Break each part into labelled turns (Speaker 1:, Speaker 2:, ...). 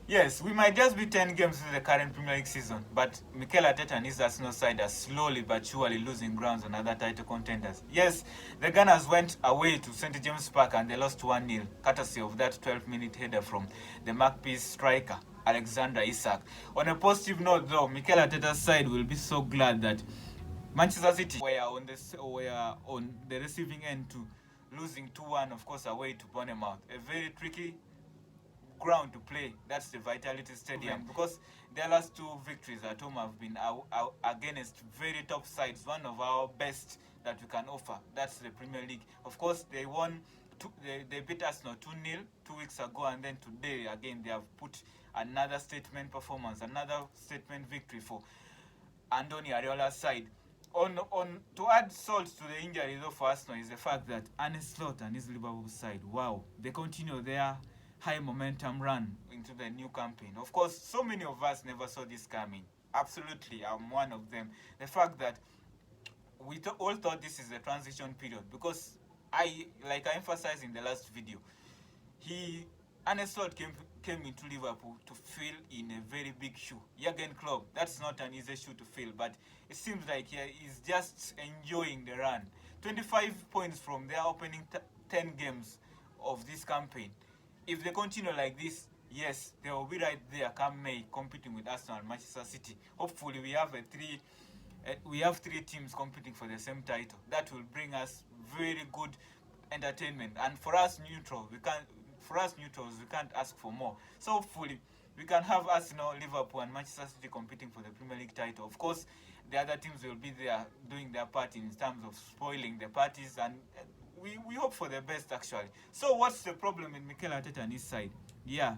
Speaker 1: Yes, we might just be 10 games into the current Premier League season, but Mikel Arteta and his Arsenal side are slowly but surely losing grounds on other title contenders. Yes, the Gunners went away to St. James Park and they lost 1-0, courtesy of that 12-minute header from the Magpies striker, Alexander Isak. On a positive note, though, Mikel Arteta's side will be so glad that Manchester City were on the receiving end to losing 2-1, of course, away to Bournemouth. A very tricky ground to play. That's the Vitality Stadium, because their last two victories at home have been against very top sides, one of our best that we can offer. That's the Premier League. Of course, they won. They beat Arsenal 2-0 2 weeks ago, and then today again they have put another statement performance, another statement victory for Andoni Areola's side. To add salt to the injury though for Arsenal is the fact that Arne Slot and his Liverpool side, wow, they continue their high momentum run into the new campaign. Of course, so many of us never saw this coming. Absolutely, I'm one of them. The fact that we all thought this is a transition period, because like I emphasized in the last video, Arne Slot came into Liverpool to fill in a very big shoe. Jurgen Klopp, that's not an easy shoe to fill, but it seems like he's just enjoying the run. 25 points from their opening 10 games of this campaign. If they continue like this, yes, they will be right there come May, competing with Arsenal and Manchester City. Hopefully, we have three teams competing for the same title. That will bring us very good entertainment. And for us neutrals, we can't ask for more. So hopefully, we can have Arsenal, Liverpool, and Manchester City competing for the Premier League title. Of course, the other teams will be there doing their part in terms of spoiling the parties, and we hope for the best, actually. So what's the problem with Mikel Arteta and his side? Yeah,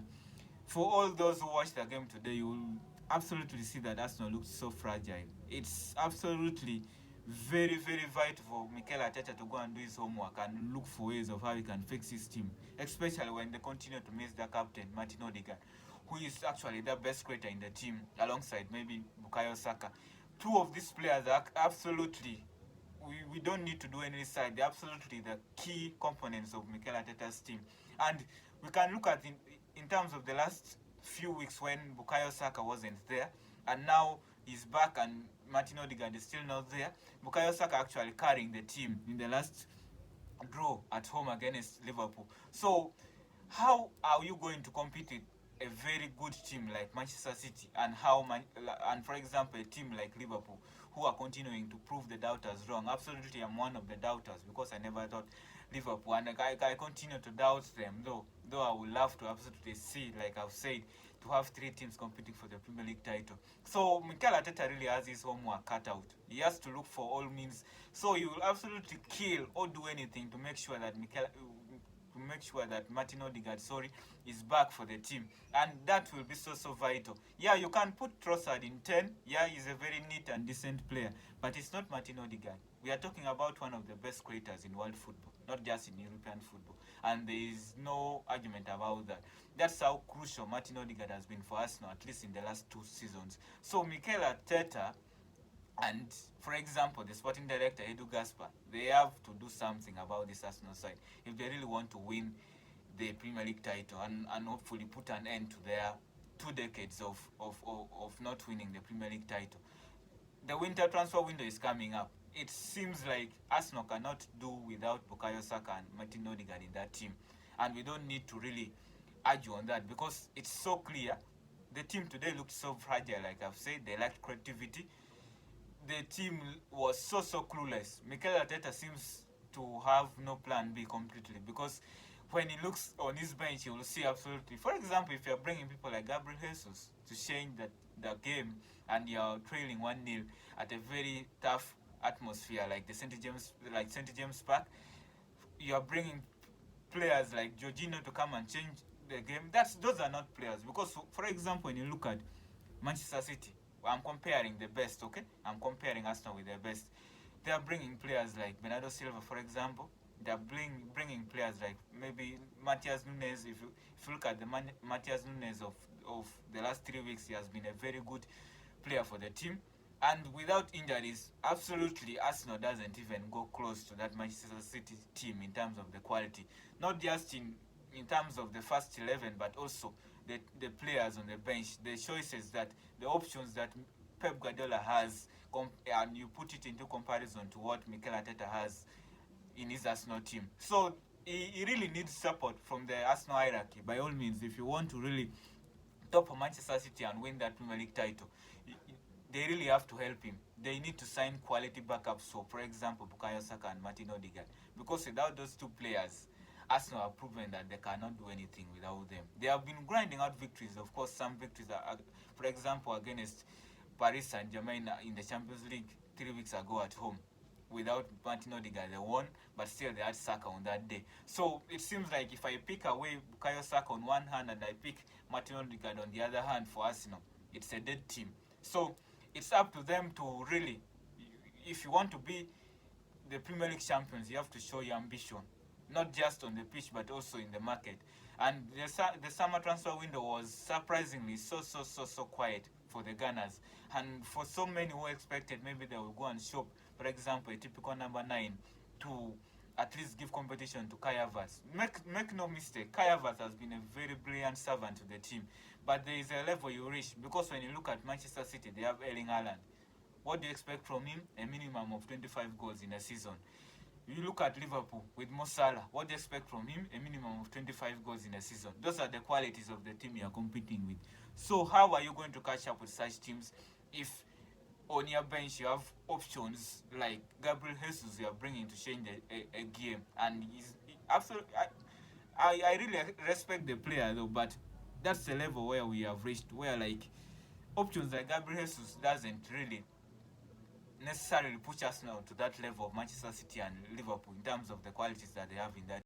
Speaker 1: for all those who watched the game today, you will absolutely see that Arsenal looks so fragile. It's absolutely very, very vital for Mikel Arteta to go and do his homework and look for ways of how he can fix his team, especially when they continue to miss their captain, Martin Odeegard, who is actually the best creator in the team, alongside maybe Bukayo Saka. Two of these players are absolutely, we don't need to do any side. They're absolutely the key components of Mikel Arteta's team. And we can look at in terms of the last few weeks when Bukayo Saka wasn't there, and now he's back and Martin Odeegard is still not there. Bukayo Saka actually carrying the team in the last draw at home against Liverpool. So how are you going to compete with a very good team like Manchester City, and for example, a team like Liverpool, who are continuing to prove the doubters wrong? Absolutely, I'm one of the doubters, because I never thought Liverpool, and I continue to doubt them, though I would love to absolutely see, like I've said, to have three teams competing for the Premier League title. So Mikel Arteta really has his homework cut out. He has to look for all means. So he will absolutely kill or do anything to make sure that Martin Odeegard, is back for the team. And that will be so vital. Yeah, you can put Trossard in 10. Yeah, he's a very neat and decent player. But it's not Martin Odeegard. We are talking about one of the best creators in world football, not just in European football. And there is no argument about that. That's how crucial Martin Odeegard has been for Arsenal, at least in the last 2 seasons. So Mikel Arteta and, for example, the sporting director, Edu Gaspar, they have to do something about this Arsenal side if they really want to win the Premier League title, and hopefully put an end to their 2 decades of not winning the Premier League title. The winter transfer window is coming up. It seems like Arsenal cannot do without Bukayo Saka and Martin Odeegard in that team. And we don't need to really argue on that, because it's so clear. The team today looked so fragile, like I've said. They lacked creativity. The team was so clueless. Mikel Arteta seems to have no plan B completely, because when he looks on his bench, he will see absolutely. For example, if you're bringing people like Gabriel Jesus to change the game, and you're trailing 1-0 at a very tough atmosphere like St. James Park, you're bringing players like Jorginho to come and change the game. Those are not players, because for example, when you look at Manchester City, I'm comparing the best, okay? I'm comparing Arsenal with the best. They are bringing players like Bernardo Silva, for example. They are bringing players like maybe Matheus Nunes. If you look at the Matheus Nunes of the last 3 weeks, he has been a very good player for the team. And without injuries, absolutely, Arsenal doesn't even go close to that Manchester City team in terms of the quality. Not just in terms of the first 11, but also the players on the bench, the choices that the options that Pep Guardiola has, and you put it into comparison to what Mikel Arteta has in his Arsenal team. So he really needs support from the Arsenal hierarchy. By all means, if you want to really top Manchester City and win that Premier League title, they really have to help him. They need to sign quality backups. So, for example, Bukayo Saka and Martin Odeegard. Because without those two players, Arsenal have proven that they cannot do anything without them. They have been grinding out victories. Of course, some victories are, for example, against Paris Saint-Germain in the Champions League 3 weeks ago at home. Without Martin Odeegard, they won, but still they had Saka on that day. So it seems like if I pick away Bukayo Saka on one hand and I pick Martin Odeegard on the other hand for Arsenal, it's a dead team. So it's up to them to really, if you want to be the Premier League champions, you have to show your ambition, not just on the pitch but also in the market. And the summer transfer window was surprisingly so quiet for the Gunners, and for so many who expected maybe they will go and shop, for example, a typical number 9 to at least give competition to Kai Havertz. Make no mistake, Kai Havertz has been a very brilliant servant to the team, but there is a level you reach, because when you look at Manchester City, they have Erling Haaland. What do you expect from him? A minimum of 25 goals in a season. You look at Liverpool with Mo Salah. What do you expect from him? A minimum of 25 goals in a season. Those are the qualities of the team you are competing with. So how are you going to catch up with such teams if on your bench you have options like Gabriel Jesus you are bringing to change a game? And he's absolutely, I really respect the player though, but that's the level where we have reached, where like options like Gabriel Jesus doesn't really necessarily push us now to that level of Manchester City and Liverpool in terms of the qualities that they have in that